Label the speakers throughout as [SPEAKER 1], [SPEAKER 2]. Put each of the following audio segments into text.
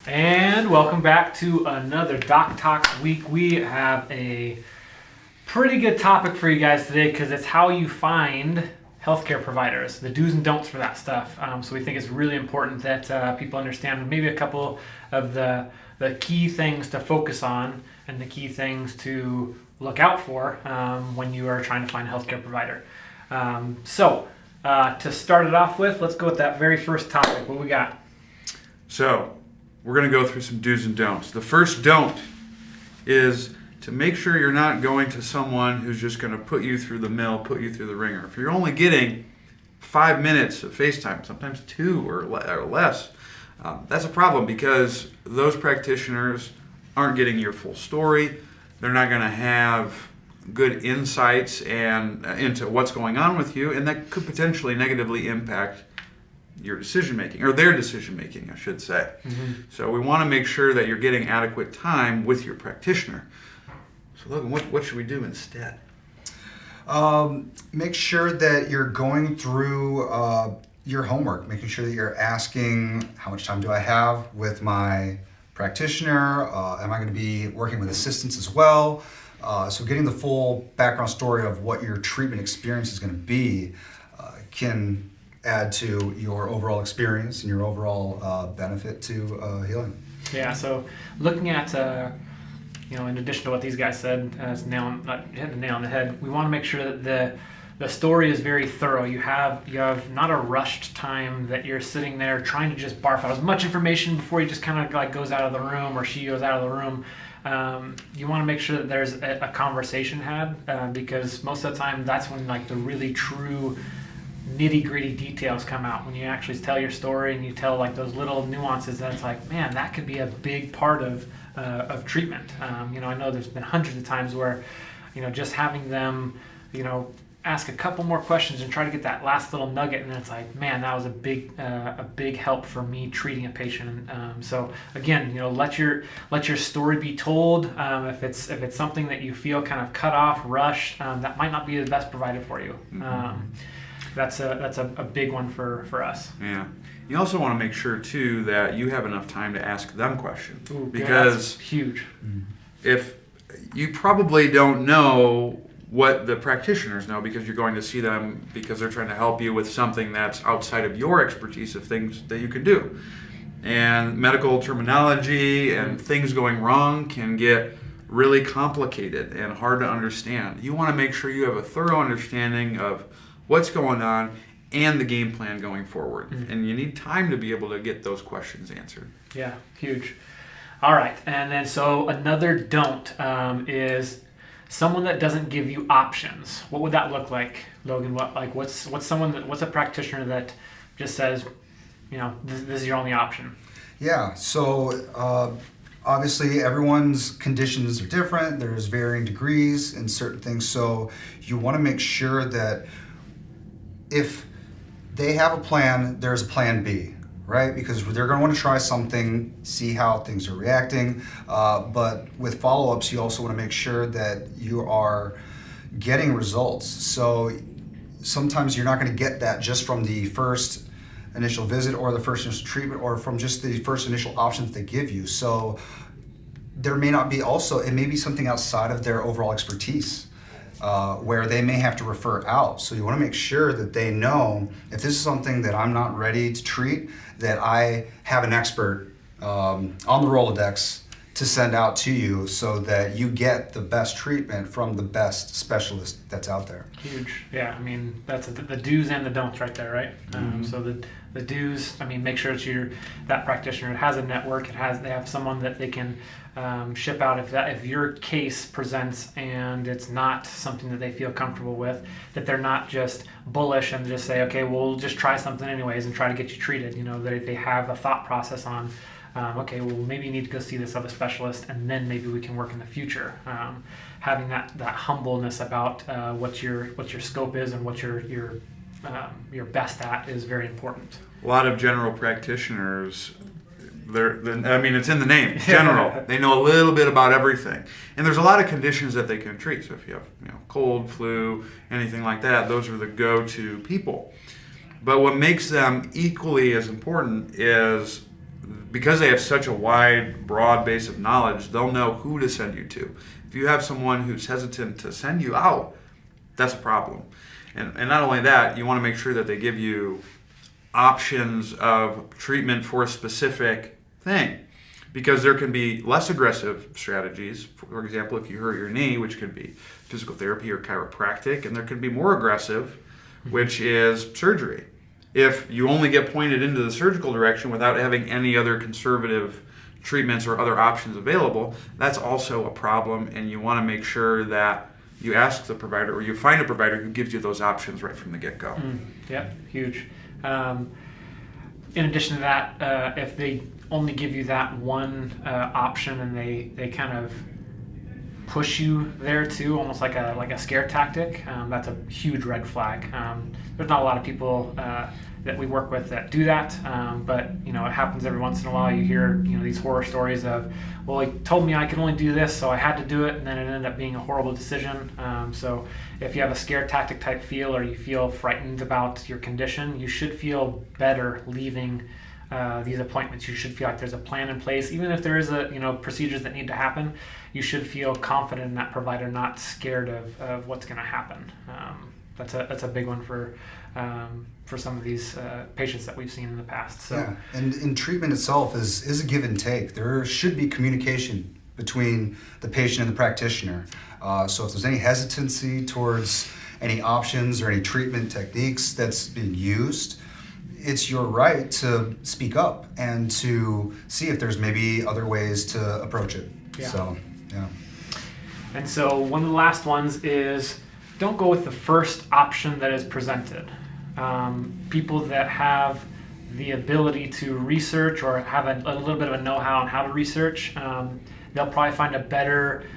[SPEAKER 1] And welcome back to another Doc Talks week. We have a pretty good topic for you guys today because it's how you find healthcare providers, the do's and don'ts for that stuff. So we think it's really important that people understand maybe a couple of the key things to focus on and the key things to look out for when you are trying to find a healthcare provider. To start it off with, let's go with that very first topic. What we got?
[SPEAKER 2] So, we're going to go through some do's and don'ts. The first don't is to make sure you're not going to someone who's just going to put you through the mill, put you through the ringer. If you're only getting 5 minutes of FaceTime, sometimes 2 or less, that's a problem because those practitioners aren't getting your full story. They're not going to have good insights and into what's going on with you, and that could potentially negatively impact your decision making, or their decision making, I should say. Mm-hmm. So we want to make sure that you're getting adequate time with your practitioner. So Logan, what should we do instead?
[SPEAKER 3] Make sure that you're going through your homework, making sure that you're asking how much time do I have with my practitioner, am I going to be working with assistants as well? So getting the full background story of what your treatment experience is going to be can add to your overall experience and your overall benefit to healing.
[SPEAKER 1] Yeah, so looking at, in addition to what these guys said, hitting the nail on the head, we want to make sure that the story is very thorough. You have not a rushed time that you're sitting there trying to just barf out as much information before you just kind of like goes out of the room or she goes out of the room. You want to make sure that there's a conversation had because most of the time that's when like the really true nitty-gritty details come out, when you actually tell your story and you tell like those little nuances that it's like, man, that could be a big part of treatment. I know there's been hundreds of times where just having them ask a couple more questions and try to get that last little nugget, and it's like, man, that was a big help for me treating a patient. So again, let your story be told. If it's something that you feel kind of cut off, rushed, that might not be the best provider for you. Mm-hmm. That's a big one for us.
[SPEAKER 2] Yeah. You also want to make sure too that you have enough time to ask them questions.
[SPEAKER 1] Ooh,
[SPEAKER 2] because
[SPEAKER 1] that's huge.
[SPEAKER 2] If you probably don't know what the practitioners know because you're going to see them because they're trying to help you with something that's outside of your expertise of things that you can do. And medical terminology and things going wrong can get really complicated and hard to understand. You want to make sure you have a thorough understanding of what's going on and the game plan going forward. Mm-hmm. And you need time to be able to get those questions answered.
[SPEAKER 1] Yeah, huge. All right, and then so another don't is someone that doesn't give you options. What would that look like, Logan? What's a practitioner that just says, this is your only option?
[SPEAKER 3] Yeah, so obviously everyone's conditions are different. There's varying degrees in certain things. So you want to make sure that if they have a plan, there's a plan B, right? Because they're going to want to try something, see how things are reacting. But with follow-ups, you also want to make sure that you are getting results. So sometimes you're not going to get that just from the first initial visit or the first initial treatment or from just the first initial options they give you. So there may not be it may be something outside of their overall expertise. Where they may have to refer out. So you want to make sure that they know if this is something that I'm not ready to treat, that I have an expert on the Rolodex to send out to you so that you get the best treatment from the best specialist that's out there.
[SPEAKER 1] Huge. Yeah, I mean, that's the do's and the don'ts right there, right? Mm-hmm. So the do's, make sure it's that practitioner has a network. They have someone that they can ship out if your case presents and it's not something that they feel comfortable with, that they're not just bullish and just say, okay, we'll just try something anyways and try to get you treated. That they have a thought process on, okay, well, maybe you need to go see this other specialist and then maybe we can work in the future. Having that humbleness about what your scope is and what you're best at is very important.
[SPEAKER 2] A lot of general practitioners, it's in the name, general. They know a little bit about everything. And there's a lot of conditions that they can treat. So if you have cold, flu, anything like that, those are the go-to people. But what makes them equally as important is because they have such a wide, broad base of knowledge, they'll know who to send you to. If you have someone who's hesitant to send you out, that's a problem. And not only that, you want to make sure that they give you options of treatment for a specific thing, because there can be less aggressive strategies. For example, if you hurt your knee, which could be physical therapy or chiropractic, and there can be more aggressive, which is surgery. If you only get pointed into the surgical direction without having any other conservative treatments or other options available, that's also a problem, and you want to make sure that you ask the provider, or you find a provider who gives you those options right from the get-go.
[SPEAKER 1] Yep, huge. In addition to that, if they only give you that one option and they kind of push you there too, almost like a scare tactic, that's a huge red flag. There's not a lot of people that we work with that do that, but it happens every once in a while. You hear these horror stories of, well, he told me I could only do this, so I had to do it, and then it ended up being a horrible decision. So if you have a scare tactic type feel, or you feel frightened about your condition, you should feel better leaving these appointments. You should feel like there's a plan in place, even if there is procedures that need to happen. You should feel confident in that provider, not scared of what's going to happen. That's a big one for some of these patients that we've seen in the past. So.
[SPEAKER 3] Yeah, and treatment itself is a give and take. There should be communication between the patient and the practitioner. So if there's any hesitancy towards any options or any treatment techniques that's being used, it's your right to speak up and to see if there's maybe other ways to approach it.
[SPEAKER 1] Yeah.
[SPEAKER 3] So, yeah.
[SPEAKER 1] And so one of the last ones is, don't go with the first option that is presented. People that have the ability to research or have a little bit of a know-how on how to research, they'll probably find a better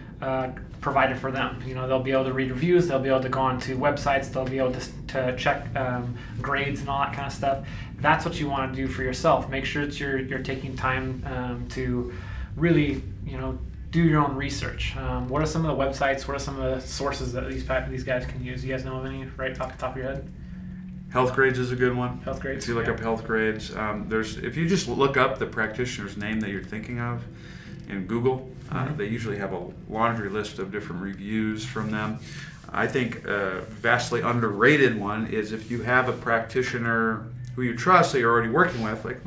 [SPEAKER 1] provider for them. They'll be able to read reviews, they'll be able to go onto websites, they'll be able to check grades and all that kind of stuff. That's what you want to do for yourself. Make sure that you're taking time to really, do your own research. What are some of the websites? What are some of the sources that these guys can use? You guys know of any right off the top of your head?
[SPEAKER 2] Healthgrades is a good one.
[SPEAKER 1] Healthgrades.
[SPEAKER 2] If you look up Healthgrades, if you just look up the practitioner's name that you're thinking of in Google, they usually have a laundry list of different reviews from them. I think a vastly underrated one is if you have a practitioner who you trust that you're already working with, like,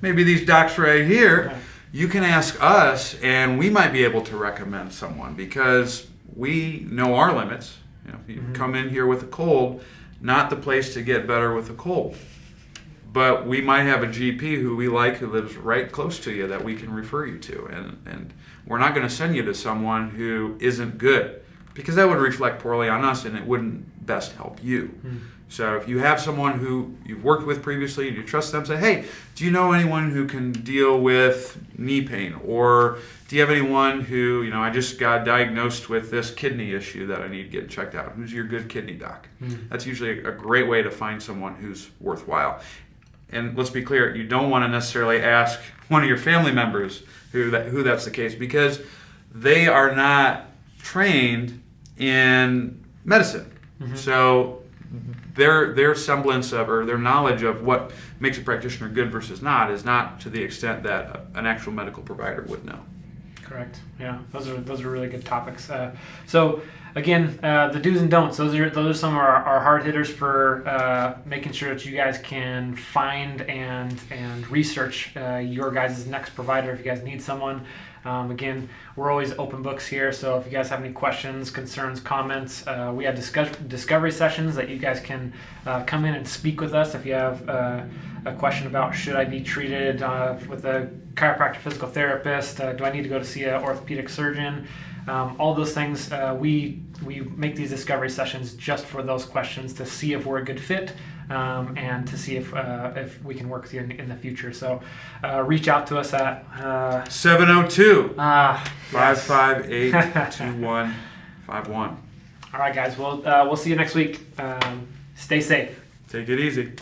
[SPEAKER 2] maybe these docs right here.
[SPEAKER 1] Okay.
[SPEAKER 2] You can ask us, and we might be able to recommend someone, because we know our limits. If you come in here with a cold, not the place to get better with a cold. But we might have a GP who we like, who lives right close to you, that we can refer you to. And we're not going to send you to someone who isn't good, because that would reflect poorly on us, and it wouldn't best help you. So if you have someone who you've worked with previously and you trust them, say, hey, do you know anyone who can deal with knee pain? Or do you have anyone who, I just got diagnosed with this kidney issue that I need to get checked out? Who's your good kidney doc? That's usually a great way to find someone who's worthwhile. And let's be clear, you don't want to necessarily ask one of your family members who that's the case, because they are not trained in medicine. So their semblance of, or their knowledge of what makes a practitioner good versus not, is not to the extent that an actual medical provider would know.
[SPEAKER 1] Correct. Yeah, those are really good topics. So again, the do's and don'ts. Those are some of our hard hitters for making sure that you guys can find and research your guys' next provider if you guys need someone. Again, we're always open books here, so if you guys have any questions, concerns, comments, we have discovery sessions that you guys can come in and speak with us. If you have a question about, should I be treated with a chiropractor, physical therapist, do I need to go to see an orthopedic surgeon, all those things, we make these discovery sessions just for those questions, to see if we're a good fit, and to see if we can work with you in the future. So reach out to us at
[SPEAKER 2] 702
[SPEAKER 1] yes.
[SPEAKER 2] 558 2151.
[SPEAKER 1] All right, guys. We'll see you next week. Stay safe.
[SPEAKER 2] Take it easy.